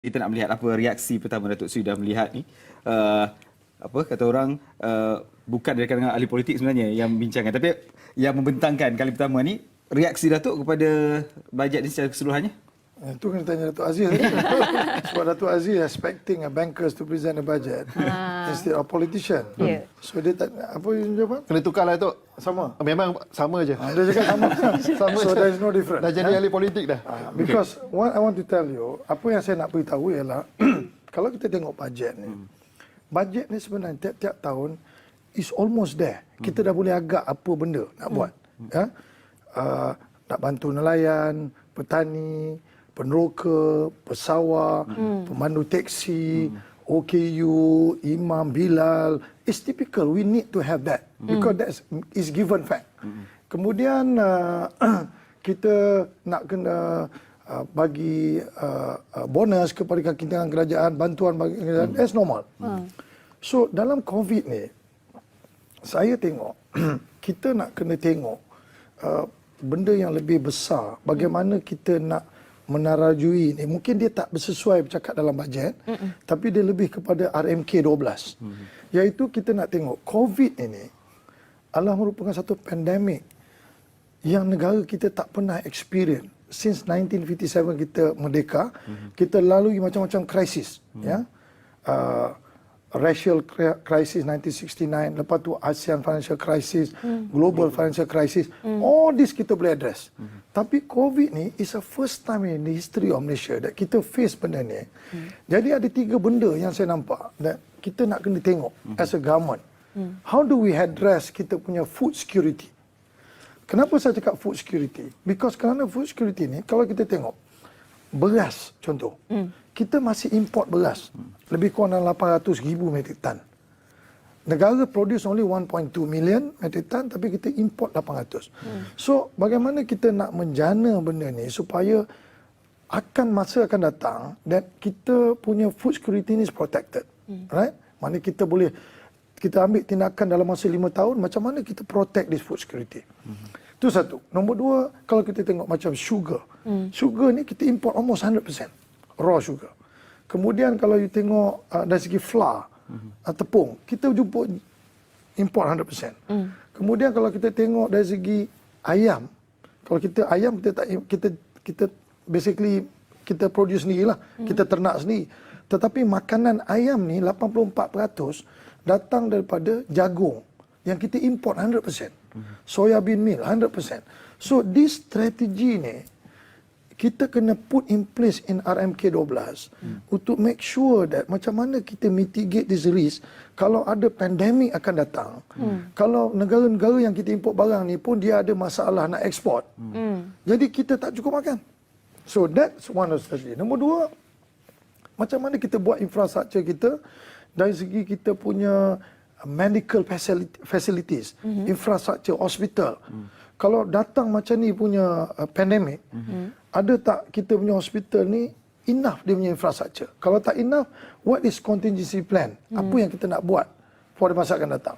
kita nak melihat apa reaksi pertama Datuk Seri dah melihat ni. Apa kata orang, bukan dari kalangan ahli politik sebenarnya yang bincangkan, tapi yang membentangkan kali pertama ni, reaksi Datuk kepada bajet ni secara keseluruhannya. Itu kena tanya Datuk Aziz. Sebab Datuk Aziz expecting bankers to present a budget instead of politician. Yeah. So dia tak, apa yang jawapan? Kena tukarlah Datuk. Sama. Memang sama je. Dia cakap sama. Sama So je. there is no difference. Dah jadi ahli politik dah. Because what I want to tell you, apa yang saya nak beritahu ialah kalau kita tengok bajet ni, bajet ni sebenarnya tiap-tiap tahun is almost there. Kita dah boleh agak apa benda nak buat. Ya? Nak bantu nelayan, petani, peneroka, pesawah, pemandu teksi, OKU, imam, Bilal. It's typical. We need to have that because that is given fact. Kemudian kita nak kena bagi bonus kepada kakitangan kerajaan, bantuan bagi kerajaan. That's normal. So dalam COVID ni, saya tengok kita nak kena tengok benda yang lebih besar. Bagaimana kita nak menarajui ni. Mungkin dia tak bersesuai bercakap dalam bajet, tapi dia lebih kepada RMK 12. Iaitu kita nak tengok COVID ini adalah merupakan satu pandemik yang negara kita tak pernah experience. Since 1957 kita merdeka, kita lalui macam-macam krisis. Ya? Racial crisis 1969, lepas tu ASEAN financial crisis, global financial crisis, all this kita boleh address. Tapi COVID ni is the first time in the history of Malaysia that kita face benda ni. Jadi ada 3 benda yang saya nampak that kita nak kena tengok as a government. How do we address kita punya food security? Kenapa saya cakap food security? Because kerana food security ni, kalau kita tengok beras contoh, kita masih import beras lebih kurang dalam 800,000 metrik tan. Negara produce only 1.2 million metrik tan, tapi kita import 800. So bagaimana kita nak menjana benda ni supaya masa akan datang that kita punya food security ni is protected. Right? Mana kita boleh kita ambil tindakan dalam masa 5 tahun, macam mana kita protect this food security. Itu satu. Nombor 2, kalau kita tengok macam sugar. Sugar ni kita import almost 100%. Raw sugar. Kemudian kalau you tengok dari segi flour, tepung, kita jumpa import 100%. Kemudian kalau kita tengok dari segi ayam, kalau kita ayam kita basically kita produce sendirilah, kita ternak sendiri. Tetapi makanan ayam ni 84% datang daripada jagung yang kita import 100%. Soya bean meal 100%. So this strategy ni kita kena put in place in RMK 12 untuk make sure that macam mana kita mitigate this risk kalau ada pandemik akan datang. Kalau negara-negara yang kita import barang ni pun dia ada masalah nak ekspor. Jadi kita tak cukup makan. So that's one of the strategy. Nombor 2, macam mana kita buat infrastruktur kita dari segi kita punya medical facilities, infrastruktur, hospital. Kalau datang macam ni punya pandemik, ada tak kita punya hospital ni enough dia punya infrastruktur? Kalau tak enough, what is contingency plan? Apa yang kita nak buat for masa akan datang?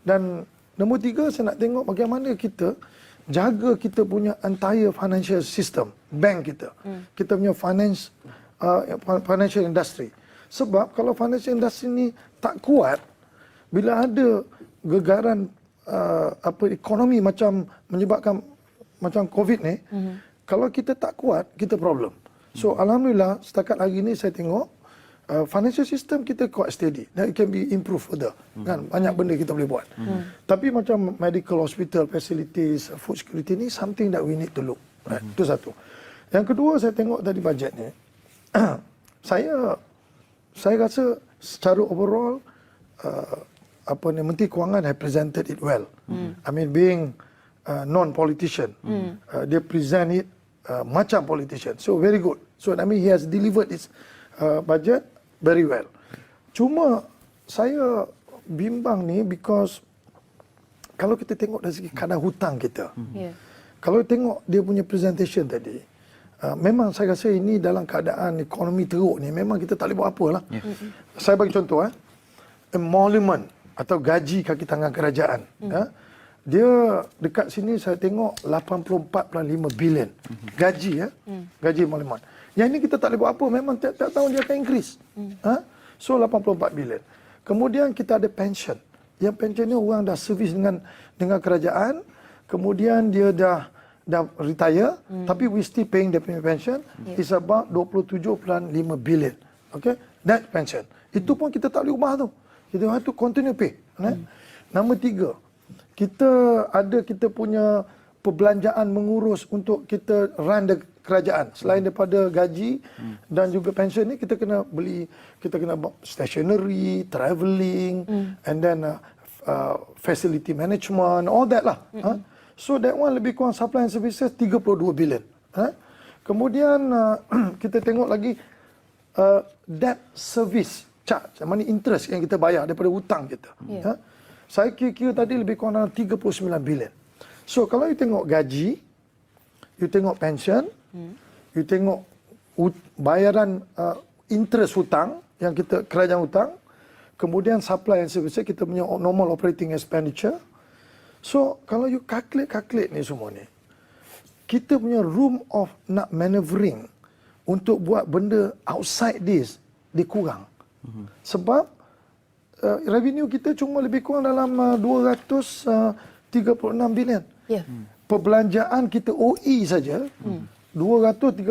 Dan nombor 3, saya nak tengok bagaimana kita jaga kita punya entire financial system, bank kita. Kita punya financial industry. Sebab kalau financial industry ni tak kuat, bila ada gegaran ekonomi macam menyebabkan macam COVID ni, kalau kita tak kuat, kita problem. So alhamdulillah setakat hari ni saya tengok financial system kita quite steady. Dan it can be improved further. Kan banyak benda kita boleh buat. Tapi macam medical hospital facilities, food security ni something that we need to look. Right? Itu satu. Yang kedua, saya tengok tadi bajet ni. saya rasa secara overall Menteri Kewangan have presented it well. I mean being non-politician, dia present it macam politician. So very good. So I mean he has delivered his budget very well. Cuma saya bimbang ni because kalau kita tengok dari segi kadar hutang kita, kalau tengok dia punya presentation tadi, memang saya rasa ini dalam keadaan ekonomi teruk ni, memang kita tak boleh buat apa lah. Saya bagi contoh, emolument atau gaji kaki tangan kerajaan. Dia dekat sini saya tengok 84.5 bilion gaji, gaji emolument. Yang ini kita tak boleh buat apa. Memang tiap-tiap tahun dia akan increase. So 84 bilion. Kemudian kita ada pension. Yang pension ni orang dah servis dengan kerajaan. Kemudian dia dah retire. Tapi we still paying their pension. It's about 27.5 billion. Okay? That pension. Itu pun kita tak boleh ubah tu. Kita have to continue pay. Nombor 3. Kita punya perbelanjaan mengurus untuk kita run the kerajaan. Selain daripada gaji dan juga pension ni, kita kena stationery, travelling, and then facility management, all that lah. So that one lebih kurang supply and services 32 billion. Kemudian kita tengok lagi debt service charge, mana interest yang kita bayar daripada hutang kita. Saya kira tadi lebih kurang dalam 39 bilion. So kalau you tengok gaji, you tengok pension, you tengok bayaran interest hutang yang kita kerajaan hutang, kemudian supply and services, kita punya normal operating expenditure. So kalau you calculate ni semua ni, kita punya room of nak maneuvering untuk buat benda outside this dia kurang. Sebab revenue kita cuma lebih kurang dalam 236 bilion. Perbelanjaan kita OE saja 236.5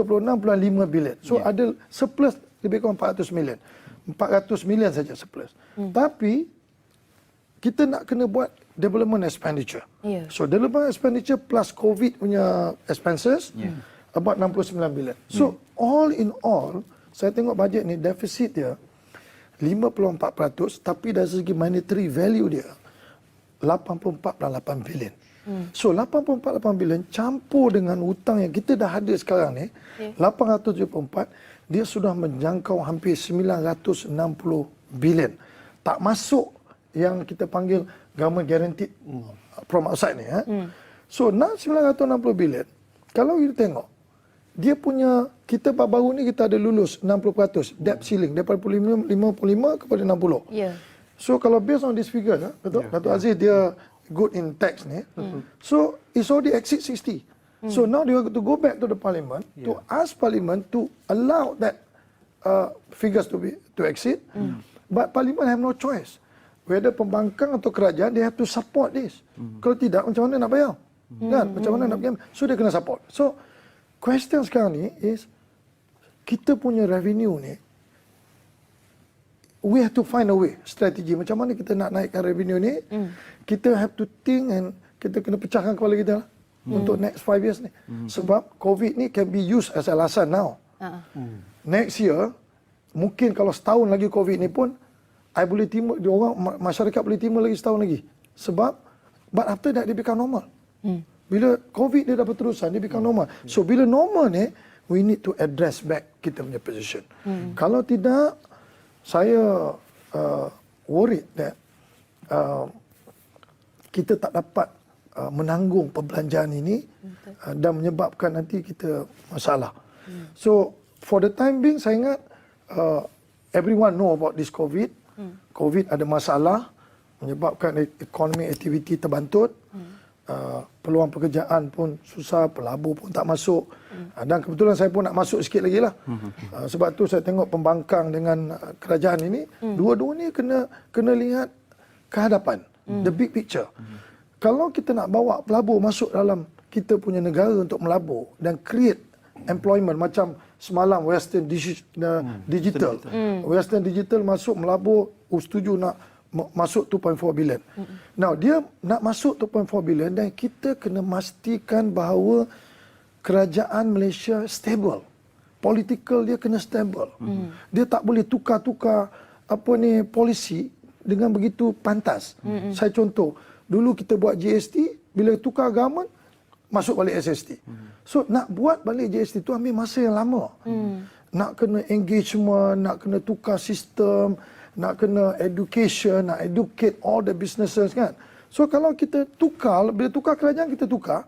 bilion. So ada surplus lebih kurang 400 million. 400 million saja surplus. Tapi kita nak kena buat development expenditure. So development expenditure plus COVID punya expenses about 69 billion. So all in all, saya tengok bajet ni deficit dia 54%, tapi dari segi monetary value dia 84.8 bilion. So 84.8 bilion campur dengan hutang yang kita dah ada sekarang ni 874, dia sudah menjangkau hampir 960 bilion. Tak masuk yang kita panggil government guaranteed from outside ni. So nak 960 bilion, kalau kita tengok dia punya, kita baru ni kita ada lulus 60% debt ceiling daripada 55 kepada 60. So kalau based on this figure, betul? Datuk Aziz dia good in tax ni. So it's already exceed 60. So now they have to go back to the parliament to ask parliament to allow that figures to exceed. But parliament have no choice. Whether pembangkang atau kerajaan, they have to support this. Kalau tidak, macam mana nak bayar? Kan? Macam mana nak bayar? So dia kena support. So question sekarang ni is, kita punya revenue ni, we have to find a way, strategi. Macam mana kita nak naikkan revenue ni, kita have to think and kita kena pecahkan kepala kita lah, untuk next 5 years ni. Sebab COVID ni can be used as alasan now. Next year, mungkin kalau setahun lagi COVID ni pun, I boleh terima, masyarakat boleh terima lagi setahun lagi. Sebab, but after that, dia become normal. Bila COVID dia dah berterusan, dia become normal. So bila normal ni, we need to address back kita punya position. Kalau tidak, saya worried that kita tak dapat menanggung perbelanjaan ini dan menyebabkan nanti kita masalah. So for the time being, saya ingat everyone know about this COVID. COVID ada masalah, menyebabkan ekonomi aktiviti terbantut. Peluang pekerjaan pun susah, pelabur pun tak masuk. Dan kebetulan saya pun nak masuk sikit lagi lah. Sebab tu saya tengok pembangkang dengan kerajaan ini, dua-dua ni kena lihat kehadapan, the big picture. Kalau kita nak bawa pelabur masuk dalam kita punya negara untuk melabur dan create employment macam semalam Western Digital. Western Digital masuk melabur, setuju nak masuk 2.4 bilion. Now, dia nak masuk 2.4 bilion dan kita kena memastikan bahawa kerajaan Malaysia stable. Political dia kena stable. Dia tak boleh tukar-tukar polisi dengan begitu pantas. Saya contoh, dulu kita buat GST, bila tukar government, masuk balik SST. So, nak buat balik GST tu ambil masa yang lama. Nak kena engagement, nak kena tukar sistem, nak kena education, nak educate all the businesses kan. So kalau kita tukar, bila tukar kerajaan kita tukar,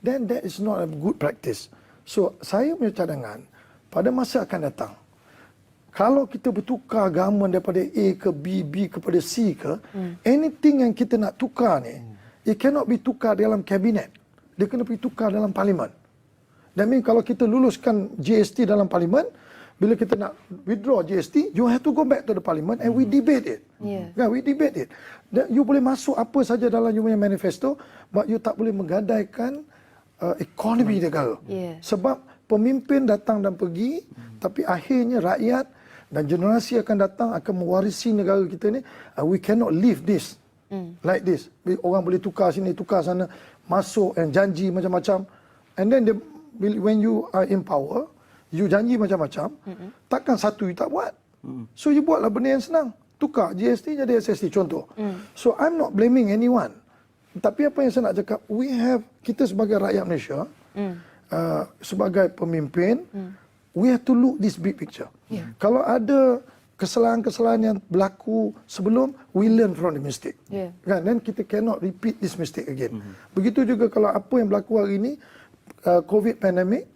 then that is not a good practice. So saya punya cadangan, pada masa akan datang, kalau kita bertukar government daripada A ke B, B kepada C ke, anything yang kita nak tukar ni, it cannot be tukar dalam kabinet. Dia kena pergi tukar dalam parlimen. That means kalau kita luluskan GST dalam parlimen, bila kita nak withdraw GST, you have to go back to the parliament and we debate it. Kan, we debate it. Dan you boleh masuk apa saja dalam you punya manifesto, but you tak boleh menggadaikan ekonomi negara. Sebab pemimpin datang dan pergi, tapi akhirnya rakyat dan generasi akan datang akan mewarisi negara kita ni. We cannot leave this like this. Orang boleh tukar sini, tukar sana, masuk and janji macam-macam. And then when you are in power, you janji macam-macam, takkan satu you tak buat. So you buatlah benda yang senang. Tukar GST jadi SST contoh. So I'm not blaming anyone. Tapi apa yang saya nak cakap, kita sebagai rakyat Malaysia, sebagai pemimpin, we have to look this big picture. Kalau ada kesalahan-kesalahan yang berlaku sebelum, we learn from the mistake. Kan? Dan kita cannot repeat this mistake again. Begitu juga kalau apa yang berlaku hari ini, COVID pandemic,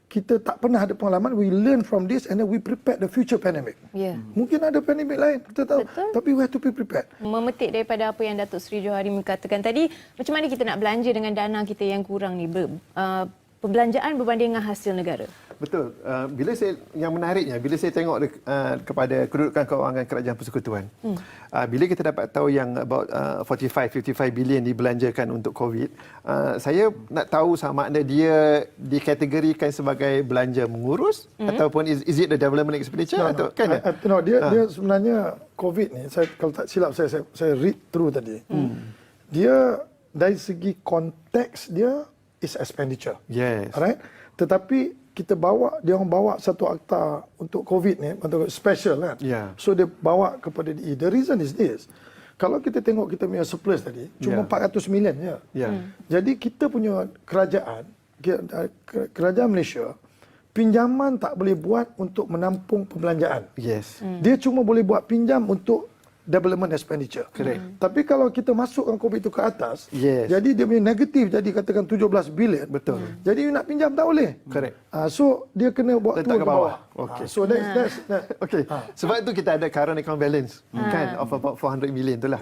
kita tak pernah ada pengalaman, we learn from this and then we prepare the future pandemic. Mungkin ada pandemik lain, kita tahu. Tapi we have to be prepared. Memetik daripada apa yang Datuk Seri Johari katakan tadi, macam mana kita nak belanja dengan dana kita yang kurang ni, perbelanjaan berbanding dengan hasil negara? Betul. Yang menariknya, bila saya tengok kepada kedudukan kewangan kerajaan persekutuan, bila kita dapat tahu yang about 45-55 bilion dibelanjakan untuk COVID, saya nak tahu sama ada dia dikategorikan sebagai belanja mengurus ataupun is it the development expenditure atau kan? Dia sebenarnya COVID ni, kalau tak silap saya read through tadi. Dia dari segi konteks dia is expenditure. Yes. Alright? Tetapi dia orang bawa satu akta untuk COVID ni, untuk special kan. So dia bawa kepada DE. The reason is this. Kalau kita tengok kita punya surplus tadi, cuma 400 million je. Jadi kita punya kerajaan Malaysia, pinjaman tak boleh buat untuk menampung perbelanjaan. Dia cuma boleh buat pinjam untuk development expenditure. Tapi kalau kita masukkan COVID itu ke atas, jadi dia punya negatif jadi katakan 17 bilion. Betul. Jadi you nak pinjam tak boleh. So dia kena buat turun ke bawah. So that's okay. Sebab itu kita ada current account balance kan of about 400 million itulah.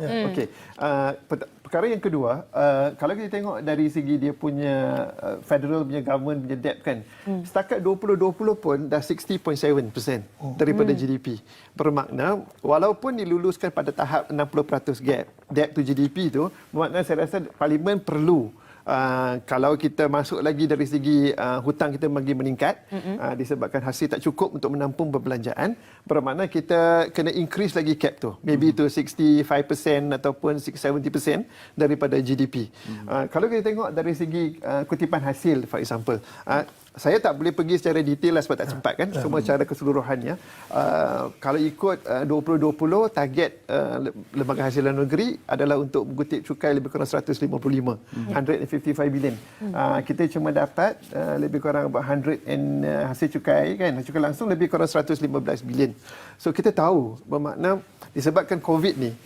Perkara yang kedua, kalau kita tengok dari segi dia punya federal punya government punya debt kan, setakat 2020 pun dah 60.7% daripada GDP. Bermakna walaupun diluluskan pada tahap 60% debt to GDP tu, bermakna saya rasa parlimen perlu kalau kita masuk lagi dari segi hutang kita lagi meningkat disebabkan hasil tak cukup untuk menampung perbelanjaan, bermakna kita kena increase lagi cap tu, maybe to 65% ataupun 70% daripada GDP. Kalau kita tengok dari segi kutipan hasil, for example, saya tak boleh pergi secara detail lah sebab tak sempat kan, semua secara keseluruhannya. Kalau ikut 2020, target Lembaga Hasilan Negeri adalah untuk mengutip cukai lebih kurang 155 bilion. Kita cuma dapat lebih kurang 100 hasil cukai kan, cukai langsung lebih kurang 115 bilion. So kita tahu bermakna disebabkan COVID ni,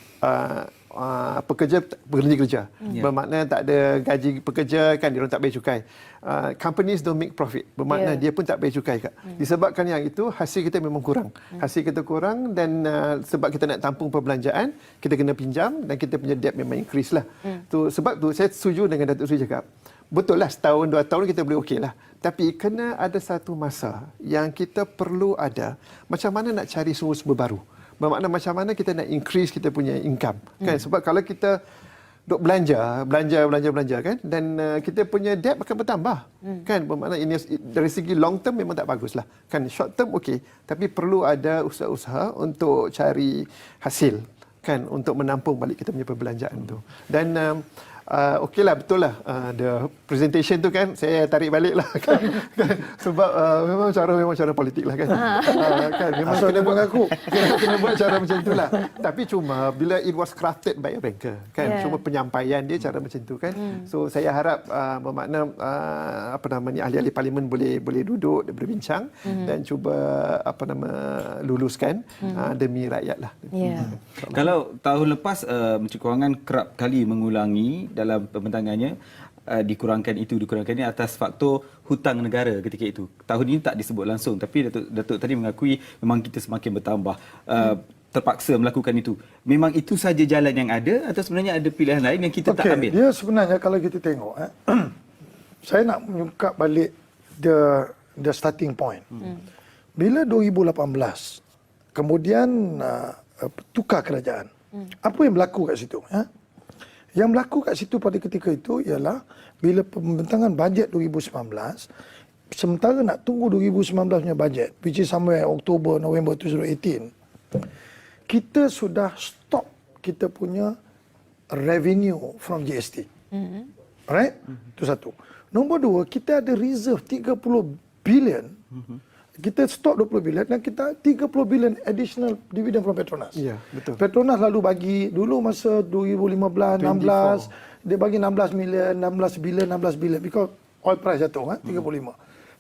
pekerja berhenti kerja. Bermakna tak ada gaji pekerja kan, dia orang tak bayar cukai. Companies don't make profit. Bermakna dia pun tak bayar cukai kak. Disebabkan yang itu hasil kita memang kurang. Hasil kita kurang dan sebab kita nak tampung perbelanjaan, kita kena pinjam dan kita punya debt memang increase lah. Sebab tu saya setuju dengan Datuk Seri cakap. Betul lah, setahun, 2 tahun kita boleh okey lah. Tapi kena ada satu masa yang kita perlu ada macam mana nak cari sumber-sumber baru. Bermakna macam mana kita nak increase kita punya income kan, sebab kalau kita duk belanja kan, dan kita punya debt akan bertambah kan, bermakna ini dari segi long term memang tak baguslah kan. Short term okey, tapi perlu ada usaha-usaha untuk cari hasil kan, untuk menampung balik kita punya perbelanjaan tu. Dan okeylah, betul lah, the presentation tu kan saya tarik balik lah kan, sebab memang cara politik lah kan. Kan memang kena buat kena buat cara macam tu lah. Tapi cuma bila it was crafted by a banker kan, cuma penyampaian dia cara macam tu kan. So saya harap bermakna ahli-ahli parlimen boleh duduk dan berbincang dan cuba luluskan demi rakyat lah. Kalau tahun lepas Menteri Kewangan kerap kali mengulangi dalam pembentangannya dikurangkan ini atas faktor hutang negara ketika itu. Tahun ini tak disebut langsung, tapi Datuk tadi mengakui memang kita semakin bertambah, terpaksa melakukan itu. Memang itu saja jalan yang ada atau sebenarnya ada pilihan lain yang kita tak ambil? Dia sebenarnya kalau kita tengok saya nak menyungkap balik the starting point. Bila 2018 kemudian tukar kerajaan. Apa yang berlaku kat situ? Yang berlaku kat situ pada ketika itu ialah bila pembentangan bajet 2019, sementara nak tunggu 2019 punya bajet, which is somewhere Oktober, November 2018, kita sudah stop kita punya revenue from GST. Alright? Itu satu. Nombor dua, kita ada reserve 30 billion. Kita stop 20 bilion dan kita 30 bilion additional dividend from Petronas. Ya, betul. Petronas lalu bagi dulu masa 2015, 16, dia bagi 16 bilion because oil price jatuh 35.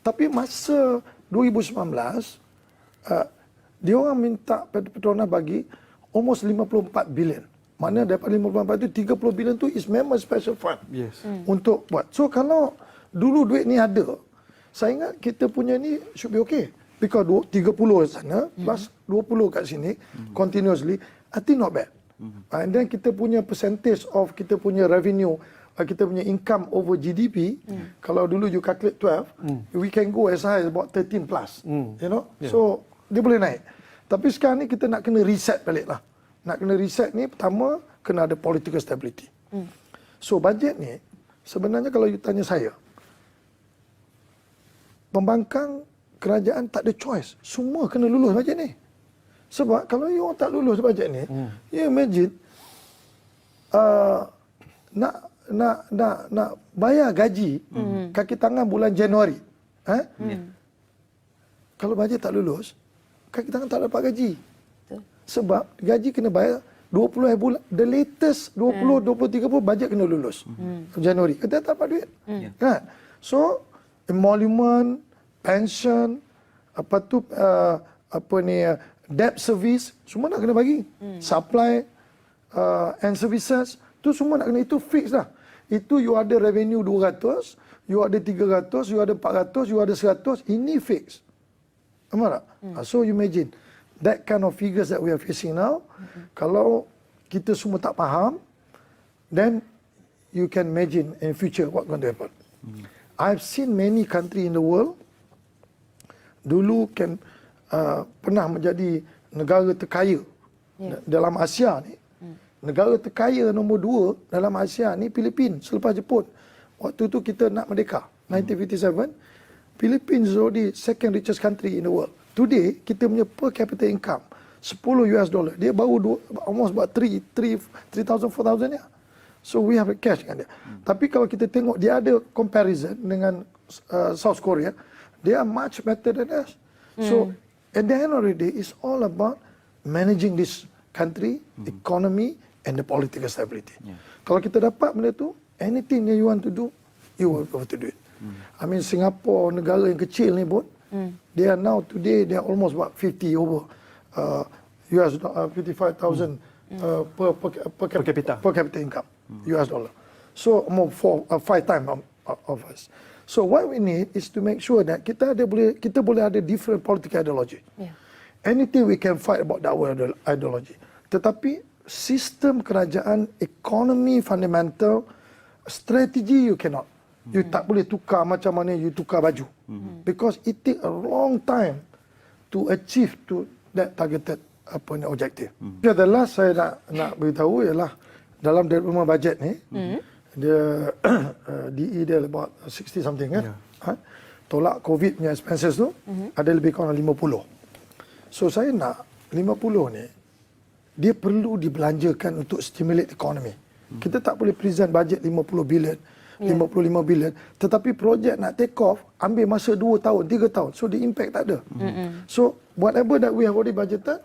Tapi masa 2019 dia orang minta Petronas bagi almost 54 bilion. Mana daripada 54 itu 30 bilion tu is memang special fund. Yes. Untuk buat. So kalau dulu duit ni ada, saya ingat kita punya ni should be okay. Because 30 sana plus 20 kat sini continuously, I think not bad. And then kita punya percentage of kita punya revenue, kita punya income over GDP, kalau dulu you calculate 12, we can go as high as about 13 plus. You know? Yeah. So, dia boleh naik. Tapi sekarang ni kita nak kena reset balik lah. Nak kena reset ni, pertama, kena ada political stability. So, bajet ni, sebenarnya kalau you tanya saya, pembangkang kerajaan tak ada choice. Semua kena lulus bajet ni. Sebab kalau you orang tak lulus bajet ni, you imagine nak bayar gaji kaki tangan bulan Januari. Kalau bajet tak lulus, kaki tangan tak dapat gaji. Sebab gaji kena bayar 20 bulan. The latest 20, 20, 30 bajet kena lulus. Januari. Kita tak dapat duit. Kan? So, emolument, pension, debt service, semua nak kena bagi. Supply and services, tu semua nak kena, itu fix lah. Itu you ada revenue 200, you ada 300, you ada 400, you ada 100, ini fix. Nampak tak? So you imagine, that kind of figures that we are facing now, kalau kita semua tak faham, then you can imagine in future what going to happen. I've seen many country in the world dulu pernah menjadi negara terkaya dalam Asia ni. Negara terkaya nombor 2 dalam Asia ni Filipina selepas Jepun. Waktu tu kita nak merdeka 1957. Philippines is already second richest country in the world. Today kita punya per capita income $10. Dia baru almost about 3,000 4,000 ya. So we have a cash kan dia. Tapi kalau kita tengok dia ada comparison dengan South Korea, they are much better than us. So at the end of the day, it's all about managing this country, economy, and the political stability. Kalau kita dapat benda tu, anything that you want to do, you will be able to do it. I mean, Singapore, negara yang kecil ni pun, they are now today, they are almost about 50 over US 55,000 per capita income, US dollar. So more 5 times of us. So what we need is to make sure that kita boleh ada different political ideology. Anything we can fight about our ideology. Tetapi sistem kerajaan, ekonomi fundamental, strategi you cannot. You tak boleh tukar macam mana you tukar baju. Because it take a long time to achieve to that targeted objective. The last saya nak beritahu ialah dalam development budget ni, dia DE dia about 60 something kan. Tolak COVID punya expenses tu ada lebih kurang 50. So saya nak 50 ni dia perlu dibelanjakan untuk stimulate ekonomi. Kita tak boleh present budget 50 bilion, 55 bilion, tetapi projek nak take off ambil masa 2 tahun, 3 tahun. So the impact tak ada. So whatever that we have already budgeted,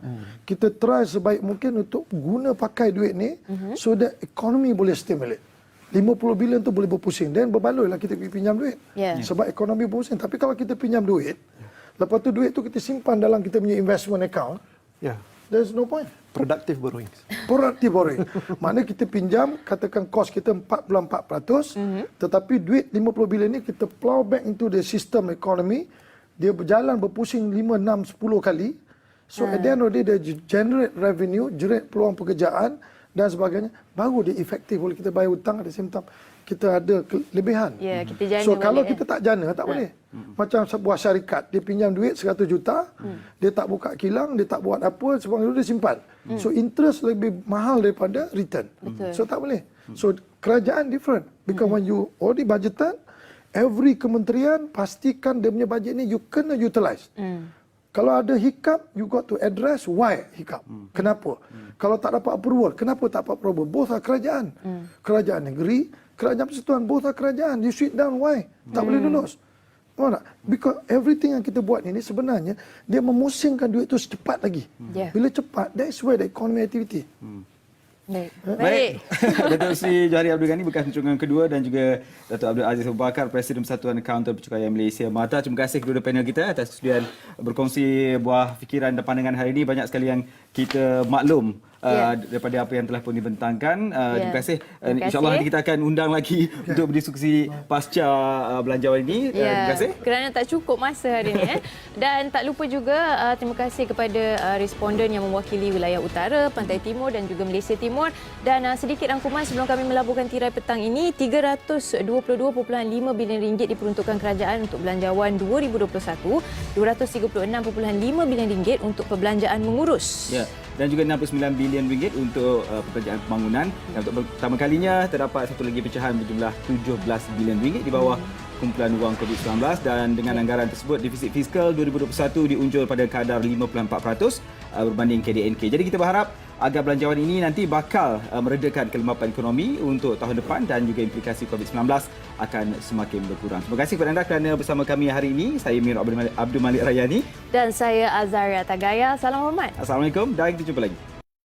kita try sebaik mungkin untuk guna pakai duit ni so that ekonomi boleh stimulate. 50 bilion tu boleh berpusing dan berbaloi lah kita pinjam duit. Sebab ekonomi berpusing. Tapi kalau kita pinjam duit, lepas tu duit tu kita simpan dalam kita punya investment account, there's no point. Productive borrowing. Productive borrowing. Maknanya kita pinjam, katakan kos kita 4.4%, tetapi duit 50 bilion ni kita plow back into the system economy, dia berjalan berpusing 5, 6, 10 kali. So at the end of the day, dia generate revenue, generate peluang pekerjaan, dan sebagainya, baru dia efektif. Boleh kita bayar hutang, ada same time kita ada kelebihan. Ya, kita jana So kalau balik, kita tak jana, tak boleh. Macam sebuah syarikat, dia pinjam duit 100 juta, dia tak buka kilang, dia tak buat apa, sebab itu dia simpan. So interest lebih mahal daripada return. Betul. So tak boleh. So kerajaan different. Because when you already budgeted, every kementerian pastikan dia punya bajet ni you kena utilize. Kalau ada hiccup, you got to address why hiccup. Kenapa? Kalau tak dapat approval, kenapa tak dapat approval? Both are kerajaan. Kerajaan negeri, kerajaan persekutuan, both are kerajaan. You sit down, why? Tak boleh lulus. Faham tak? Because everything yang kita buat ini sebenarnya, dia memusingkan duit itu secepat lagi. Yeah. Bila cepat, that's where the economy activity. Baik. Baik. Datuk Seri Johari Abdul Ghani, bekas Menteri Kedua, dan juga Datuk Abdul Aziz Abu Bakar, Presiden Persatuan Akauntan Percukaian Malaysia MATA. Terima kasih kedua panel kita atas kesudian berkongsi buah fikiran dan pandangan hari ini. Banyak sekali yang kita maklum daripada apa yang telah pun dibentangkan. Terima kasih. InsyaAllah nanti kita akan undang lagi untuk berdiskusi pasca belanjawan ini. Terima kasih. Kerana tak cukup masa hari ini. Dan tak lupa juga terima kasih kepada responden yang mewakili wilayah utara, Pantai Timur dan juga Malaysia Timur. Dan sedikit rangkuman sebelum kami melaburkan tirai petang ini, RM322.5 bilion diperuntukkan kerajaan untuk belanjawan 2021, RM236.5 bilion untuk perbelanjaan mengurus. Ya. Dan juga RM69 bilion untuk pekerjaan pembangunan. Dan untuk pertama kalinya terdapat satu lagi pecahan berjumlah RM17 bilion di bawah kumpulan wang COVID-19, dan dengan anggaran tersebut defisit fiskal 2021 diunjur pada kadar 54% berbanding KDNK. Jadi kita berharap agar belanjawan ini nanti bakal meredakan kelemapan ekonomi untuk tahun depan, dan juga implikasi COVID-19 akan semakin berkurang. Terima kasih kepada anda kerana bersama kami hari ini. Saya Mir Abdul Malik Rayani. Dan saya Azaria Tagaya. Salam hormat. Assalamualaikum dan kita jumpa lagi.